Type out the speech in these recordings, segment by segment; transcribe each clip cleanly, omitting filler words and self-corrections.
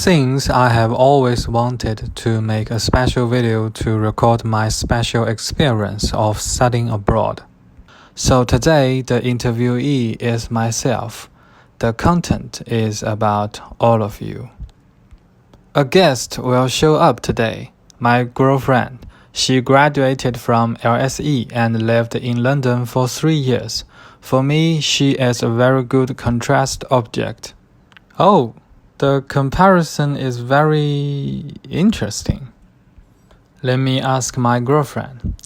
Since I have always wanted to make a special video to record my special experience of studying abroad. So today the interviewee is myself. The content is about all of you. A guest will show up today, my girlfriend. She graduated from LSE and lived in London for 3 years. For me, she is a very good contrast object. Oh, the comparison is very interesting. Let me ask my girlfriend.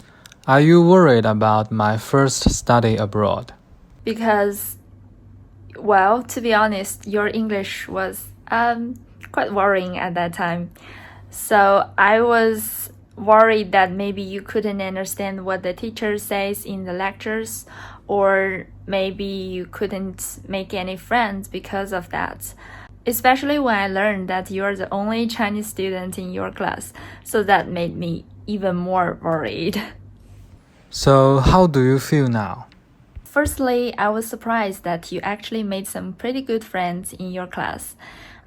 Are you worried about my first study abroad? Because, well, to be honest, your English was quite worrying at that time. So I was worried that maybe you couldn't understand what the teacher says in the lectures, or maybe you couldn't make any friends because of that. Especially when I learned that you're the only Chinese student in your class, so that made me even more worried. So how do you feel now? Firstly, I was surprised that you actually made some pretty good friends in your class.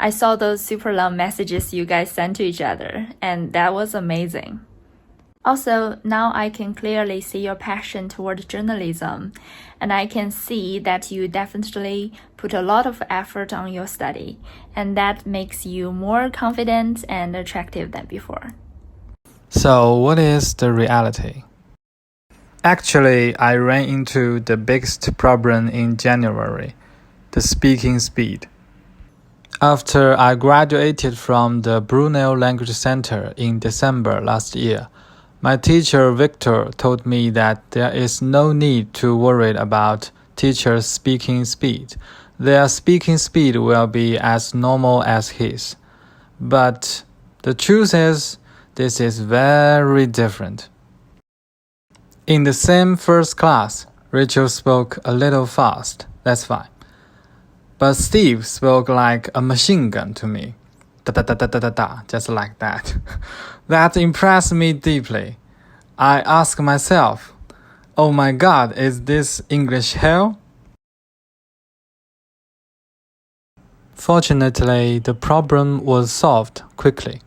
I saw those super long messages you guys sent to each other, and that was amazing. Also, now I can clearly see your passion toward journalism, and I can see that you definitely put a lot of effort on your study, and that makes you more confident and attractive than before. So what is the reality? Actually, I ran into the biggest problem in January, the speaking speed. After I graduated from the Brunel Language Center in December last year, my teacher Victor told me that there is no need to worry about teachers' speaking speed. Their speaking speed will be as normal as his. But the truth is, this is very different. In the same first class, Rachel spoke a little fast, that's fine. But Steve spoke like a machine gun to me. Da-da-da-da-da-da, just like that. That impressed me deeply. I asked myself, oh my God, is this English hell? Fortunately, the problem was solved quickly.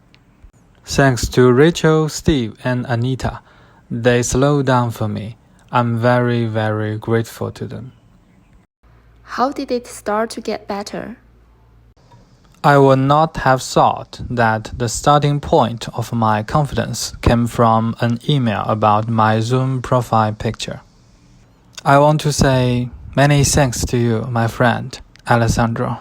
Thanks to Rachel, Steve, and Anita, they slowed down for me. I'm very, very grateful to them. How did it start to get better? I would not have thought that the starting point of my confidence came from an email about my Zoom profile picture. I want to say many thanks to you, my friend, Alessandro.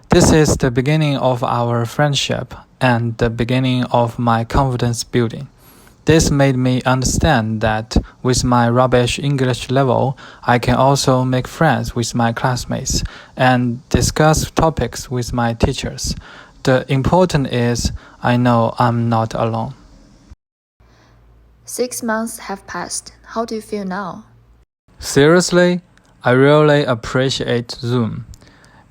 This is the beginning of our friendship and the beginning of my confidence building. This made me understand that with my rubbish English level, I can also make friends with my classmates and discuss topics with my teachers. The important is I know I'm not alone. 6 months have passed. How do you feel now? Seriously, I really appreciate Zoom.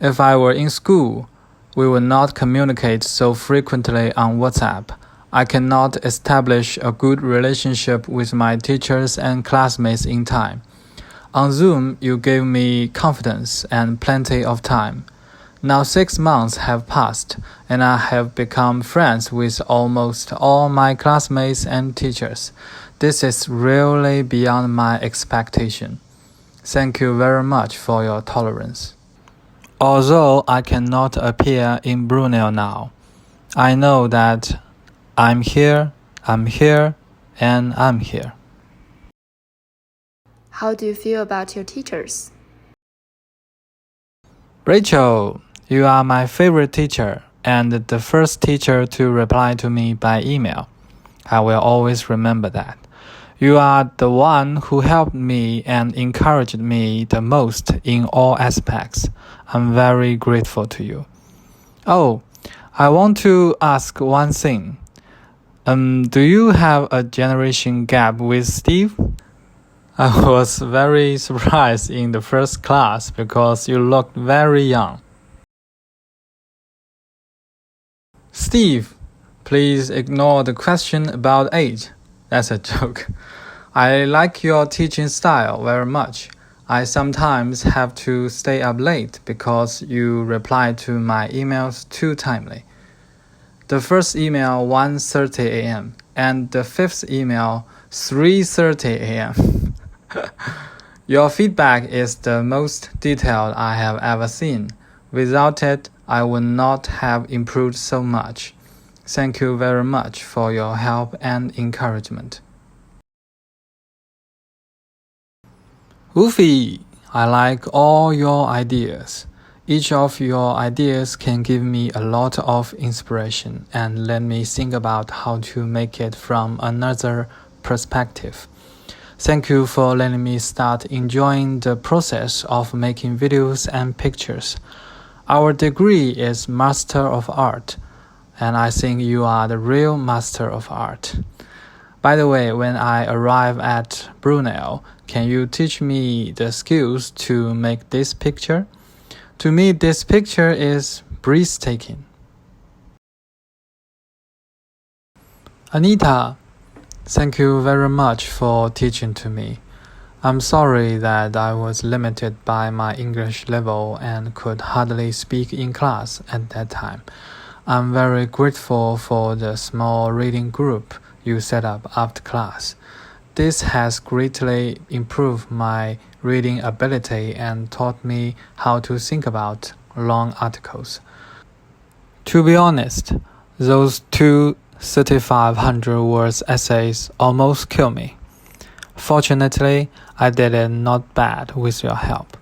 If I were in school, we would not communicate so frequently on WhatsApp. I cannot establish a good relationship with my teachers and classmates in time. On Zoom, you gave me confidence and plenty of time. Now 6 months have passed, and I have become friends with almost all my classmates and teachers. This is really beyond my expectation. Thank you very much for your tolerance. Although I cannot appear in Brunel now, I know that I'm here, and I'm here. How do you feel about your teachers? Rachel, you are my favorite teacher and the first teacher to reply to me by email. I will always remember that. You are the one who helped me and encouraged me the most in all aspects. I'm very grateful to you. Oh, I want to ask one thing. Do you have a generation gap with Steve? I was very surprised in the first class because you looked very young. Steve, please ignore the question about age. That's a joke. I like your teaching style very much. I sometimes have to stay up late because you reply to my emails too timely. The first email 1:30 a.m. and the fifth email 3:30 a.m. Your feedback is the most detailed I have ever seen. Without it, I would not have improved so much. Thank you very much for your help and encouragement. Woofy! I like all your ideas. Each of your ideas can give me a lot of inspiration and let me think about how to make it from another perspective. Thank you for letting me start enjoying the process of making videos and pictures. Our degree is Master of Art, and I think you are the real Master of Art. By the way, when I arrive at Brunel, can you teach me the skills to make this picture? To me, this picture is breathtaking. Anita, thank you very much for teaching to me. I'm sorry that I was limited by my English level and could hardly speak in class at that time. I'm very grateful for the small reading group you set up after class. This has greatly improved my reading ability and taught me how to think about long articles. To be honest, those two 3,500 words essays almost kill me. Fortunately, I did it not bad with your help.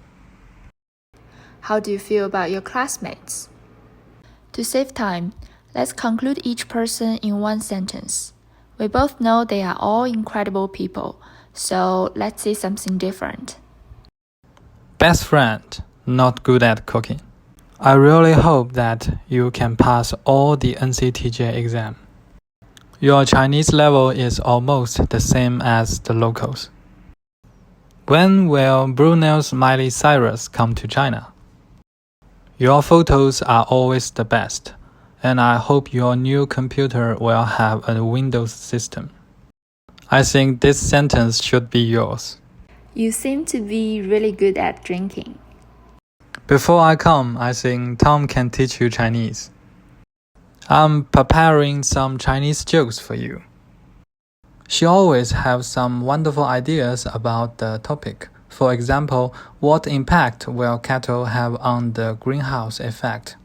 How do you feel about your classmates? To save time, let's conclude each person in one sentence. We both know they are all incredible people, so let's say something different. Best friend, not good at cooking. I really hope that you can pass all the NCTJ exam. Your Chinese level is almost the same as the locals. When will Brunel's Miley Cyrus come to China? Your photos are always the best, and I hope your new computer will have a Windows system. I think this sentence should be yours. You seem to be really good at drinking. Before I come, I think Tom can teach you Chinese. I'm preparing some Chinese jokes for you. She always has some wonderful ideas about the topic. For example, what impact will cattle have on the greenhouse effect?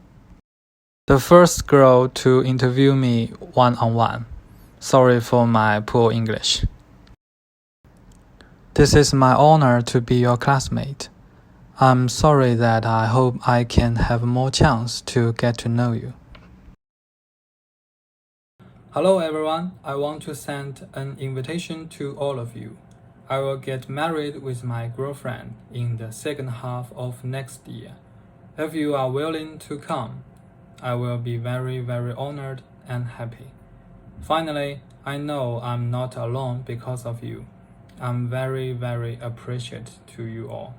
The first girl to interview me one-on-one. Sorry for my poor English. This is my honor to be your classmate. I'm sorry that I hope I can have more chance to get to know you. Hello everyone, I want to send an invitation to all of you. I will get married with my girlfriend in the second half of next year. If you are willing to come, I will be very, very honored and happy. Finally, I know I'm not alone because of you. I'm very, very appreciative to you all.